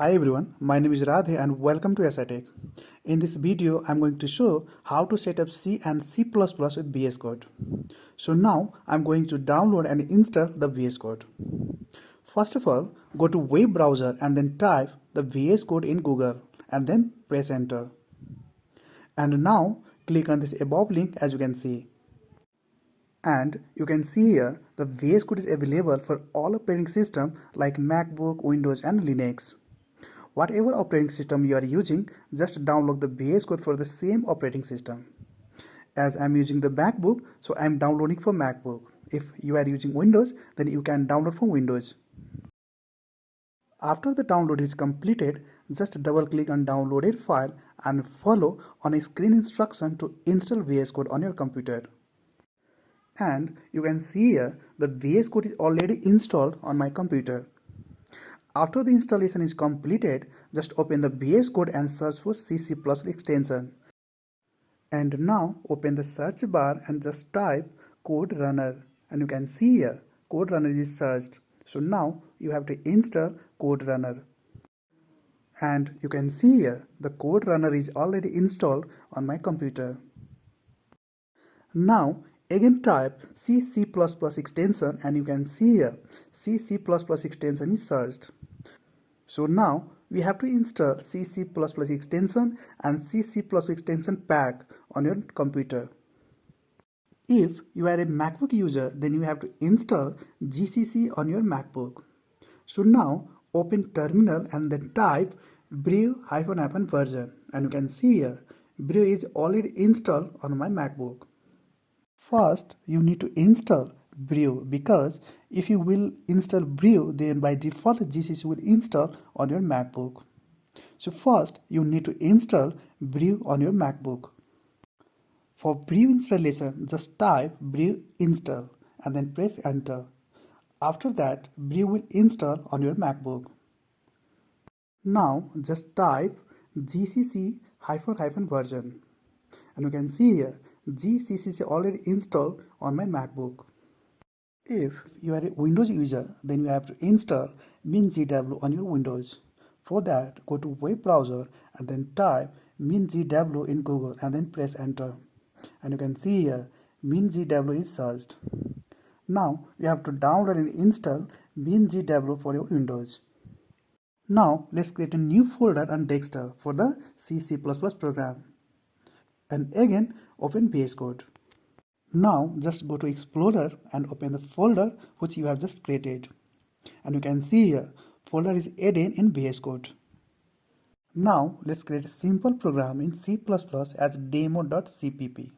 Hi everyone, my name is Radhe and welcome to SITech. In this video, I'm going to show how to set up C and C++ with VS Code. So now I'm going to download and install the VS Code. First of all, go to web browser and then type the VS Code in Google and then press enter. And now click on this above link as you can see. And you can see here the VS Code is available for all operating systems like MacBook, Windows and Linux. Whatever operating system you are using, just download the VS Code for the same operating system. As I'm using the MacBook, so I'm downloading for MacBook. If you are using Windows, then you can download from Windows. After the download is completed, just double click on downloaded file and follow on a screen instruction to install VS Code on your computer. And you can see here the VS Code is already installed on my computer. After the installation is completed, just open the VS Code and search for C++ extension. And now open the search bar and just type Code Runner. And you can see here, Code Runner is searched. So now you have to install Code Runner. And you can see here, the Code Runner is already installed on my computer. Now again type C++ extension and you can see here, C++ extension is searched. So now we have to install C++ extension and C++ extension pack on your computer. If you are a MacBook user, then you have to install GCC on your MacBook. So now open terminal and then type brew -- version and you can see here brew is already installed on my MacBook. First, you need to install brew because if you will install brew, then by default GCC will install on your MacBook. So first, you need to install brew on your MacBook. For brew installation, just type brew install and then press enter. After that, brew will install on your MacBook. Now just type gcc -- version and you can see here GCC is already installed on my MacBook. If you are a Windows user, then you have to install MinGW on your Windows. For that, go to web browser and then type MinGW in Google and then press enter. And you can see here MinGW is searched. Now you have to download and install MinGW for your Windows. Now let's create a new folder on desktop for the C++ program. And again open VS Code. Now just go to Explorer and open the folder which you have just created. And you can see here folder is added in VS Code. Now let's create a simple program in C++ as demo.cpp.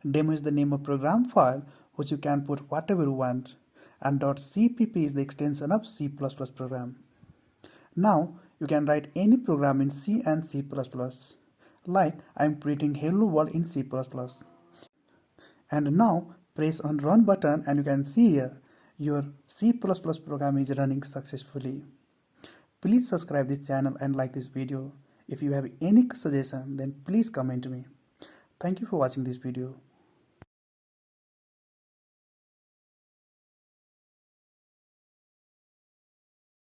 Demo is the name of program file which you can put whatever you want, and .cpp is the extension of C++ program. Now you can write any program in C and C++. Like I am creating hello world in C++. And now press on run button and you can see here your C++ program is running successfully. Please subscribe this channel and like this video. If you have any suggestion, then please comment me. Thank you for watching this video.